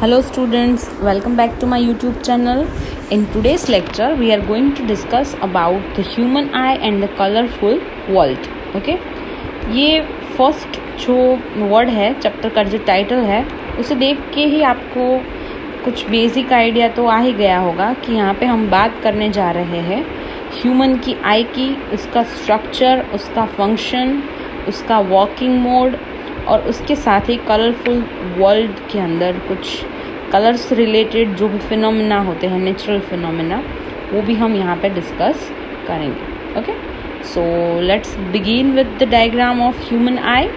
Hello students, welcome back to my YouTube channel. In today's lecture, we are going to discuss about the human eye and the colorful world. Okay? ये first जो word है, chapter का जो title है, उसे देख के ही आपको कुछ बेसिक आइडिया तो आ ही गया होगा कि यहाँ पे हम बात करने जा रहे हैं ह्यूमन की आई की, उसका स्ट्रक्चर, उसका फंक्शन, उसका वर्किंग मोड और उसके साथ ही कलरफुल वर्ल्ड के अंदर कुछ कलर्स रिलेटेड जो भी फिनोमेना होते हैं, नेचुरल फिनोमेना, वो भी हम यहाँ पे डिस्कस करेंगे. Okay, so let's begin with the diagram of human eye.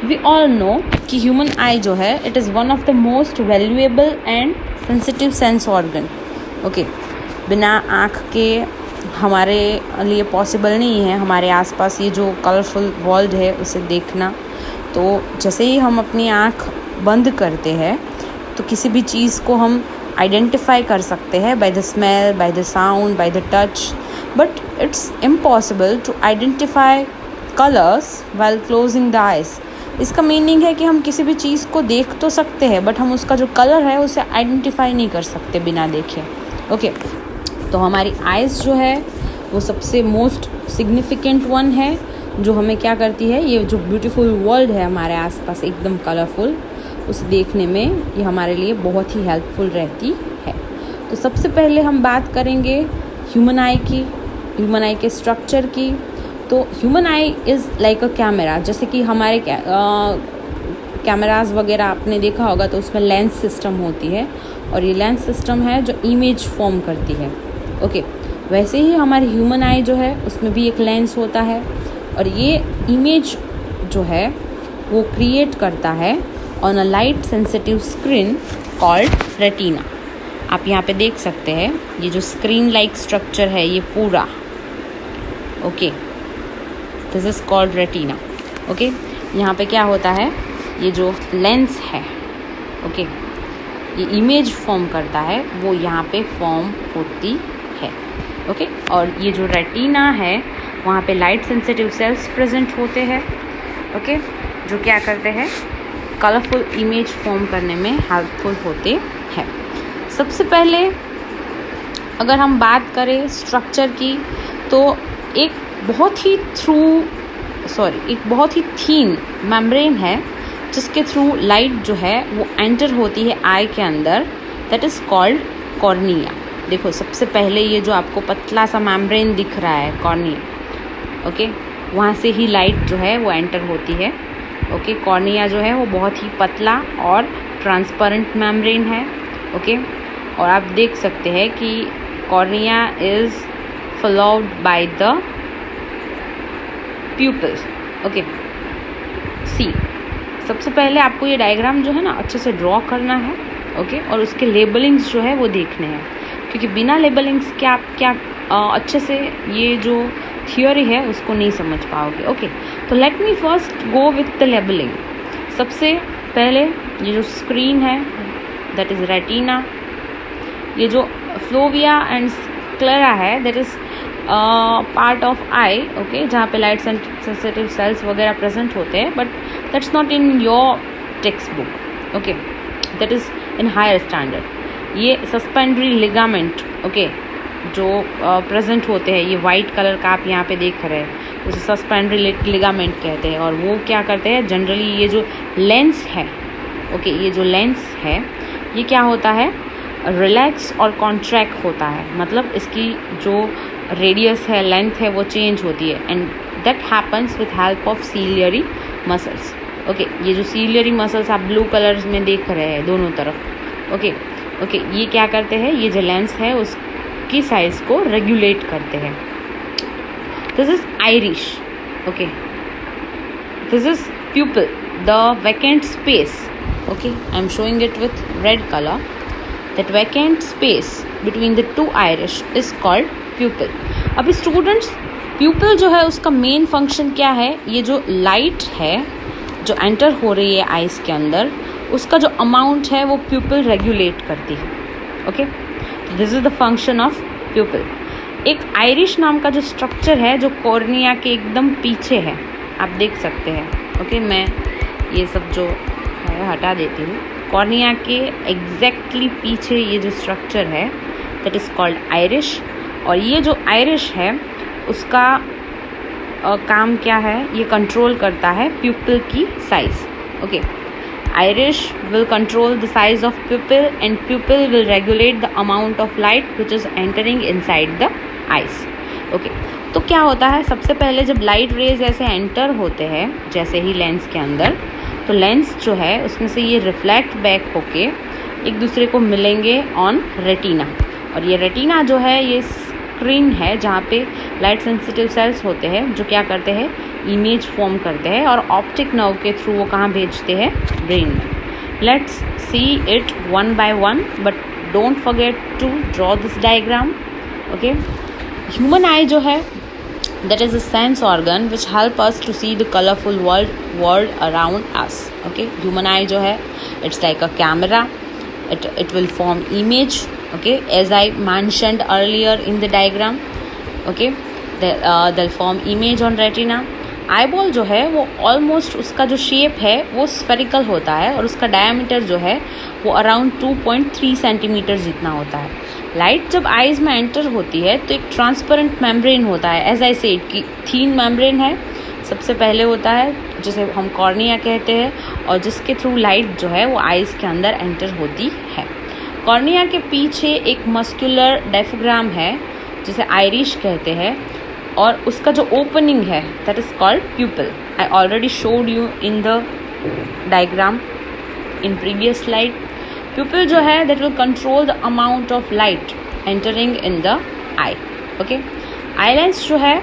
We all know कि ह्यूमन आई जो है, it is one of the most valuable and sensitive sense organ. Okay, बिना आँख के हमारे लिए पॉसिबल नहीं है हमारे आसपास ये जो कलरफुल वर्ल्ड है उसे देखना. तो जैसे ही हम अपनी आँख बंद करते हैं तो किसी भी चीज़ को हम आइडेंटिफाई कर सकते हैं by the smell, by the sound, by the touch, but it's impossible to identify colours while closing the eyes. इसका मीनिंग है कि हम किसी भी चीज़ को देख तो सकते हैं बट हम उसका जो कलर है उसे आइडेंटिफाई नहीं कर सकते बिना देखे. ओके, तो हमारी आइज़ जो है वो सबसे मोस्ट सिग्निफिकेंट वन है जो हमें क्या करती है, ये जो ब्यूटीफुल वर्ल्ड है हमारे आसपास एकदम कलरफुल, उसे देखने में ये हमारे लिए बहुत ही हेल्पफुल रहती है. तो सबसे पहले हम बात करेंगे ह्यूमन आई की, ह्यूमन आई के स्ट्रक्चर की. तो human I is like a camera. जैसे कि हमारे कैमराज वगैरह आपने देखा होगा तो उसमें लेंस सिस्टम होती है और ये लेंस सिस्टम है जो इमेज फॉर्म करती है. ओके, वैसे ही हमारी ह्यूमन आई जो है उसमें भी एक लेंस होता है और ये इमेज जो है वो क्रिएट करता है on a light sensitive screen called retina. आप यहाँ पे देख सकते हैं ये जो स्क्रीन लाइक स्ट्रक्चर है ये पूरा. Okay, this is called retina. Okay, यहाँ पे क्या होता है, ये जो लेंस है, ओके, ये इमेज फॉर्म करता है वो यहाँ पे फॉर्म होती है. ओके, और ये जो रेटिना है वहाँ पे लाइट सेंसिटिव सेल्स प्रेजेंट होते हैं. ओके, जो क्या करते हैं, कलरफुल इमेज फॉर्म करने में हेल्पफुल होते हैं. सबसे पहले अगर हम बात करें स्ट्रक्चर की तो एक बहुत ही थीन मेम्ब्रेन है जिसके थ्रू लाइट जो है वो एंटर होती है आई के अंदर, दैट इज़ कॉल्ड कॉर्निया. देखो, सबसे पहले ये जो आपको पतला सा मेम्ब्रेन दिख रहा है कॉर्निया, ओके, वहाँ से ही लाइट जो है वो एंटर होती है. ओके, कॉर्निया जो है वो बहुत ही पतला और ट्रांसपेरेंट मेम्ब्रेन है. ओके, और आप देख सकते हैं कि cornea is followed by the pupil. Okay, see, सबसे पहले आपको ये डायग्राम जो है ना अच्छे से ड्रॉ करना है. ओके, और उसके लेबलिंग्स जो है वो देखने हैं क्योंकि बिना लेबलिंग्स के आप क्या अच्छे से ये जो थियोरी है उसको नहीं समझ पाओगे. ओके, तो let me first go with the labelling. सबसे पहले ये जो स्क्रीन है दैट इज़ रेटिना. ये जो फ्लोविया एंड स्क्लेरा है that is part of eye. Okay, जहाँ पे लाइट सेंसिटिव सेल्स वगैरह प्रेजेंट होते हैं, but that's not in your textbook. Okay, that is in higher standard. ये सस्पेंडरी लिगामेंट, ओके, जो प्रेजेंट होते हैं, ये वाइट कलर का आप यहाँ पे देख रहे हैं, उसे सस्पेंडरी लिगामेंट कहते हैं. और वो क्या करते हैं, जनरली ये जो लेंस है, ओके, ये जो लेंस है ये क्या होता है, रिलैक्स और कॉन्ट्रैक्ट होता है. मतलब इसकी जो रेडियस है, लेंथ है, वो चेंज होती है and that happens with help of ciliary muscles. Okay, ये जो सीलियरी मसल्स आप ब्लू कलर्स में देख रहे हैं दोनों तरफ. ओके, ये क्या करते हैं, ये जो लेंस है उसकी साइज को रेगुलेट करते हैं. This is iris. Okay, this is pupil, the vacant space. Okay, I am showing it with red colour. That vacant space between the two iris is called pupil. अभी students, pupil जो है उसका main function क्या है, ये जो light है जो एंटर हो रही है आइज़ के अंदर, उसका जो अमाउंट है वो प्यूपल रेगुलेट करती है. Okay, this is the function of pupil. एक आइरिश नाम का जो स्ट्रक्चर है जो कॉर्निया के एकदम पीछे है, आप देख सकते हैं. ओके, मैं ये सब जो है हटा देती हूँ. कॉर्निया के एग्जैक्टली पीछे ये जो स्ट्रक्चर है दैट इज़ कॉल्ड आइरिश, और ये जो आइरिश है उसका काम क्या है, ये कंट्रोल करता है प्यूपिल की size. Okay, iris will control the size of pupil and pupil will regulate the amount of light which is entering inside the eyes. Okay, तो क्या होता है, सबसे पहले जब लाइट रेज ऐसे एंटर होते हैं जैसे ही लेंस के अंदर, तो लेंस जो है उसमें से ये रिफ्लेक्ट बैक होके एक दूसरे को मिलेंगे ऑन रेटिना, और ये रेटिना जो है ये स्क्रीन है जहाँ पे लाइट सेंसिटिव सेल्स होते हैं जो क्या करते हैं, इमेज फॉर्म करते हैं और ऑप्टिक नर्व के थ्रू वो कहाँ भेजते हैं, ब्रेन में। Let's see it one by one, but don't forget to draw this diagram. Okay, human eye जो है that is a sense organ which help us to see the colorful world around us. Okay, human eye जो है it's like a camera, it will form image. Okay, as I mentioned earlier in the diagram. Okay, they'll form image on retina. eyeball जो है वो almost उसका जो shape है वो spherical होता है और उसका डायमीटर जो है वो अराउंड 2.3 सेंटीमीटर जितना होता है। लाइट जब आइज में एंटर होती है तो एक ट्रांसपेरेंट मेम्ब्रेन होता है, एज आई सेड कि थीन मेम्ब्रेन है सबसे पहले होता है जिसे हम कॉर्निया कहते हैं, और जिसके थ्रू लाइट जो है वो आइज के अंदर एंटर होती है। कॉर्निया के पीछे एक मस्कुलर डायफ्राम है जिसे आइरिश कहते हैं, और उसका जो ओपनिंग है that is called प्यूपिल। I already showed you in the diagram in previous slide. प्यूपिल जो है that will control the amount of light entering in the I. Okay, eye lens जो है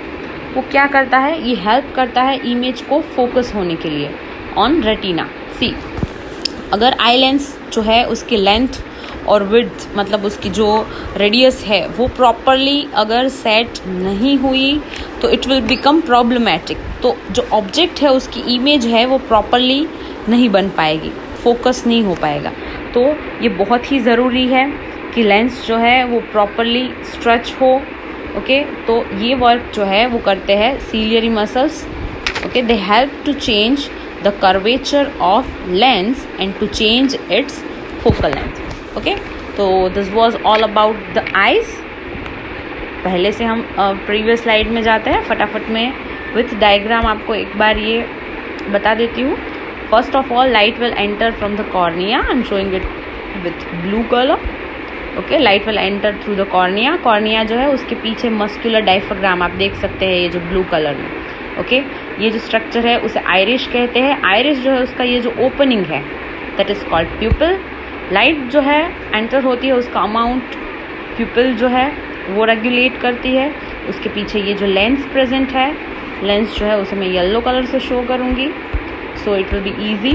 वो क्या करता है, ये हेल्प करता है इमेज को फोकस होने के लिए ऑन रेटिना। सी, अगर आई लेंस जो है उसकी लेंथ और विड्थ मतलब उसकी जो रेडियस है वो प्रॉपरली अगर सेट नहीं हुई तो इट विल बिकम प्रॉब्लमेटिक। तो जो ऑब्जेक्ट है उसकी इमेज है वो प्रॉपरली नहीं बन पाएगी, फोकस नहीं हो पाएगा। तो ये बहुत ही ज़रूरी है कि लेंस जो है वो प्रॉपरली स्ट्रेच हो। ओके, तो ये वर्क जो है वो करते हैं ciliary muscles. Okay, they help to change the curvature of lens and to change its focal length. Okay, तो this was all about the eyes. पहले से हम प्रीवियस स्लाइड में जाते हैं फटाफट में विथ डायग्राम। आपको एक बार ये बता देती हूँ। First of all, light will enter from the cornea, I am showing it with blue colour. Okay, light will enter through the cornea. Cornea जो है उसके पीछे मस्कुलर डायफ्राम आप देख सकते हैं ये जो ब्लू कलर में। ओके, ये जो स्ट्रक्चर है उसे आइरिश कहते हैं। आइरिश जो है उसका ये जो ओपनिंग है दैट इज़ कॉल्ड प्यूपिल। लाइट जो है एंटर होती है उसका अमाउंट प्यूपिल जो है वो रेगुलेट करती है। उसके पीछे ये जो लेंस प्रेजेंट है, लेंस जो है उसे मैं येलो कलर से शो करूँगी, so it will be easy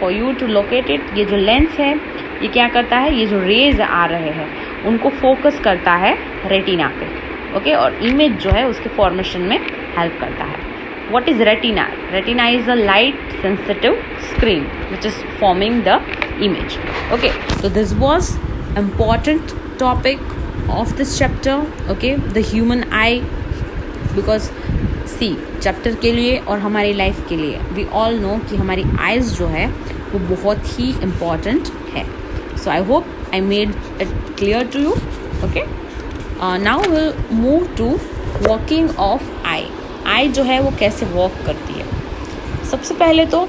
for you to locate it. ये जो लेंस है ये क्या करता है, ये जो रेज आ रहे हैं उनको फोकस करता है रेटिना पे। ओके, और इमेज जो है उसके फॉर्मेशन में हेल्प करता है। What is retina? Retina is a light sensitive screen which is forming the image. Okay, so this was important topic of this chapter. Okay, the human eye, because see chapter के लिए और हमारी life के लिए we all know कि हमारी eyes जो है वो बहुत ही important है. So I hope I made it clear to you. Okay, now we'll move to working of eye. आई जो है वो कैसे वर्क करती है। सबसे पहले तो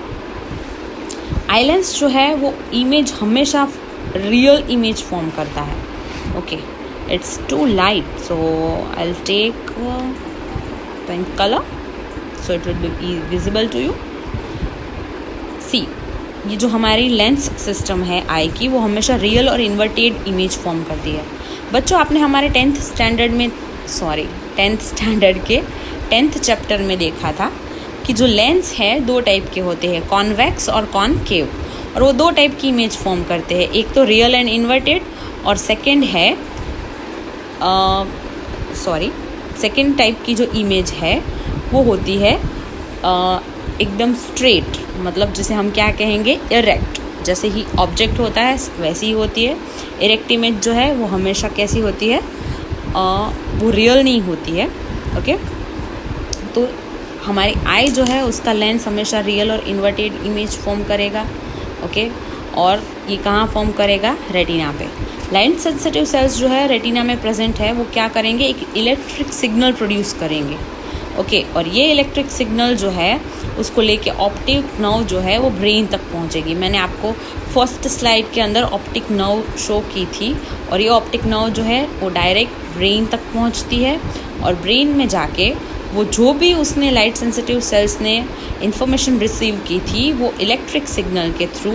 आई लेंस जो है वो इमेज हमेशा रियल इमेज फॉर्म करता है। Okay, it's too light, so I will take pink colour so it will be visible to you. See, ये जो हमारी लेंस सिस्टम है आई की वो हमेशा रियल और इन्वर्टेड इमेज फॉर्म करती है। बच्चों, आपने हमारे 10th स्टैंडर्ड के 10th चैप्टर में देखा था कि जो लेंस है दो टाइप के होते हैं, कॉन्वेक्स और कॉनकेव, और वो दो टाइप की इमेज फॉर्म करते हैं। एक तो रियल एंड इन्वर्टेड, और सेकंड टाइप की जो इमेज है वो होती है एकदम स्ट्रेट, मतलब जिसे हम क्या कहेंगे, इरेक्ट। जैसे ही ऑब्जेक्ट होता है वैसी ही होती है। इरेक्ट इमेज जो है वो हमेशा कैसी होती है, वो रियल नहीं होती है। ओके, तो हमारी आई जो है उसका लेंस हमेशा रियल और इन्वर्टेड इमेज फॉर्म करेगा। ओके, और ये कहाँ फॉर्म करेगा, रेटिना पे। लाइट सेंसिटिव सेल्स जो है रेटिना में प्रेजेंट है, वो क्या करेंगे, एक इलेक्ट्रिक सिग्नल प्रोड्यूस करेंगे। ओके, और ये इलेक्ट्रिक सिग्नल जो है उसको लेके ऑप्टिक नर्व जो है वो ब्रेन तक पहुंचेगी। मैंने आपको फर्स्ट स्लाइड के अंदर ऑप्टिक नर्व शो की थी, और ये ऑप्टिक नर्व जो है वो डायरेक्ट ब्रेन तक पहुंचती है, और ब्रेन में जाके वो जो भी उसने लाइट सेंसिटिव सेल्स ने इंफॉर्मेशन रिसीव की थी वो इलेक्ट्रिक सिग्नल के थ्रू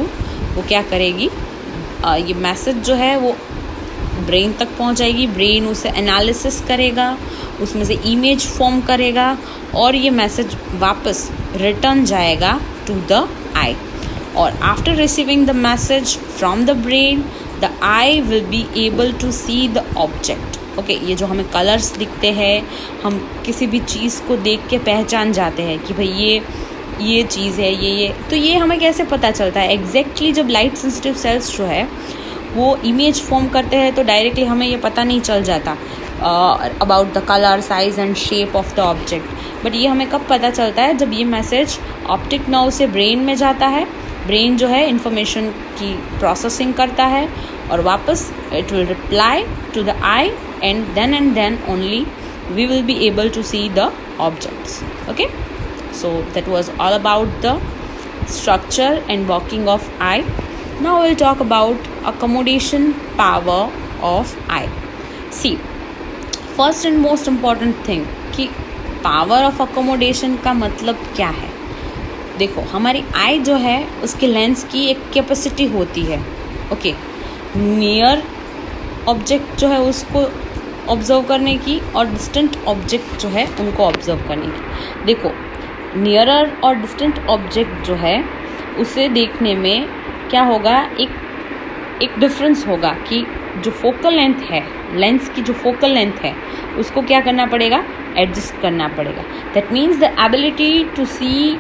वो क्या करेगी, ये मैसेज जो है वो ब्रेन तक पहुंचाएगी। ब्रेन उसे एनालिसिस करेगा, उसमें से इमेज फॉर्म करेगा, और ये मैसेज वापस रिटर्न जाएगा टू द आई। और after receiving the message from the brain, the eye will be able to see the object. Okay, ये जो हमें कलर्स दिखते हैं, हम किसी भी चीज़ को देख के पहचान जाते हैं कि भाई ये चीज़ है, ये तो ये हमें कैसे पता चलता है एग्जैक्टली जब लाइट सेंसिटिव सेल्स जो है वो इमेज फॉर्म करते हैं तो डायरेक्टली हमें ये पता नहीं चल जाता about the colour, size and shape of the object. But ये हमें कब पता चलता है, जब ये मैसेज ऑप्टिक नर्व से ब्रेन में जाता है। ब्रेन जो है इंफॉर्मेशन की प्रोसेसिंग करता है और वापस it will reply to the eye, and then only we will be able to see the objects. Okay, so that was all about the structure and working of eye. Now we'll talk about accommodation power of eye. See, first and most important thing कि power of accommodation का मतलब क्या है। देखो, हमारी आई जो है उसके लेंस की एक कैपेसिटी होती है। ओके, नियर ऑब्जेक्ट जो है उसको ऑब्जर्व करने की, और डिस्टेंट ऑब्जेक्ट जो है उनको ऑब्जर्व करने की। देखो, नियरर और डिस्टेंट ऑब्जेक्ट जो है उसे देखने में क्या होगा, एक डिफरेंस होगा कि जो फोकल लेंथ है, लेंस की जो फोकल लेंथ है उसको क्या करना पड़ेगा, एडजस्ट करना पड़ेगा। That means the ability to see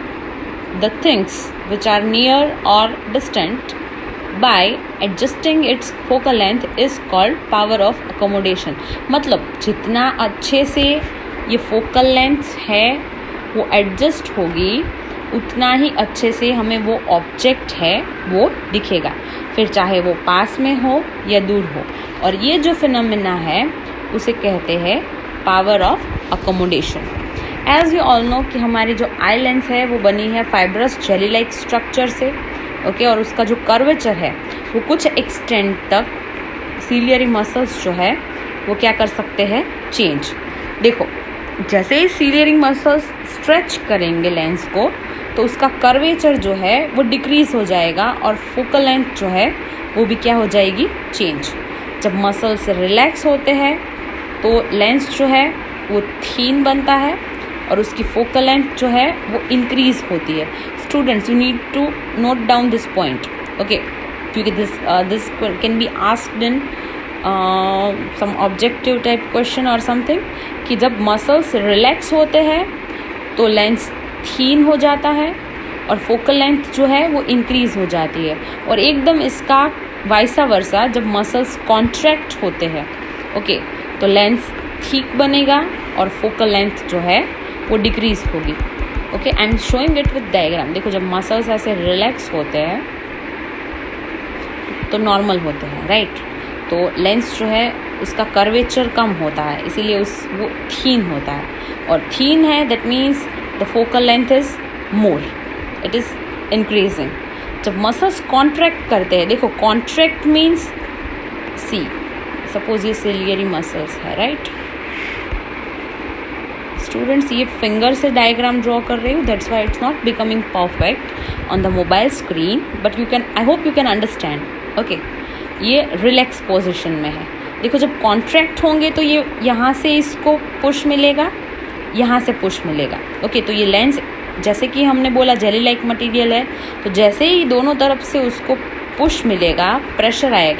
the things which are near or distant by adjusting its focal length is called power of accommodation. मतलब जितना अच्छे से ये फोकल लेंथ है वो एडजस्ट होगी, उतना ही अच्छे से हमें वो ऑब्जेक्ट है वो दिखेगा, फिर चाहे वो पास में हो या दूर हो। और ये जो फिनोमेना है उसे कहते हैं power of accommodation. As you all know कि हमारी जो आई लेंस है वो बनी है फाइब्रस जेली लाइक स्ट्रक्चर से। ओके, और उसका जो कर्वेचर है वो कुछ एक्सटेंट तक सीलियरी मसल्स जो है वो क्या कर सकते हैं, चेंज। देखो, जैसे ही सीलियरी मसल्स स्ट्रेच करेंगे लेंस को तो उसका कर्वेचर जो है वो डिक्रीज हो जाएगा, और फोकल लेंथ जो है वो भी क्या हो जाएगी, चेंज। जब मसल्स रिलैक्स होते हैं तो लेंस जो है वो थीन बनता है और उसकी फोकल लेंथ जो है वो इंक्रीज होती है। Students, you need to note down this point. Okay, क्योंकि this can be asked in some objective type question or something, कि जब मसल्स रिलैक्स होते हैं तो लेंस थीन हो जाता है और फोकल लेंथ जो है वो इंक्रीज हो जाती है, और एकदम इसका वाइसा वर्सा जब मसल्स कॉन्ट्रैक्ट होते हैं, ओके, तो लेंस ठीक बनेगा और फोकल लेंथ जो है वो डिक्रीज होगी। Okay, I am showing it with diagram. देखो, जब मसल्स ऐसे रिलैक्स होते हैं तो नॉर्मल होते हैं, राइट, तो लेंस जो है उसका कर्वेचर कम होता है, इसीलिए वो थीन होता है, और थीन है that means the focal length is more, it is increasing. जब मसल्स कॉन्ट्रैक्ट करते हैं, देखो कॉन्ट्रैक्ट मीन्स सी, सपोज ये सिलियरी मसल्स है, राइट। स्टूडेंट्स, ये फिंगर से डायग्राम ड्रॉ कर रही हूँ, that's why it's not becoming perfect on the mobile screen, but you can, I hope you can understand. Okay, ये रिलैक्स पोजिशन में है। देखो, जब कॉन्ट्रैक्ट होंगे तो ये यहाँ से इसको पुश मिलेगा, यहाँ से पुश मिलेगा। ओके, तो ये लेंस, जैसे कि हमने बोला जेली लाइक मटेरियल है, तो जैसे ही दोनों तरफ से उसको पुश मिलेगा, प्रेशर आएगा,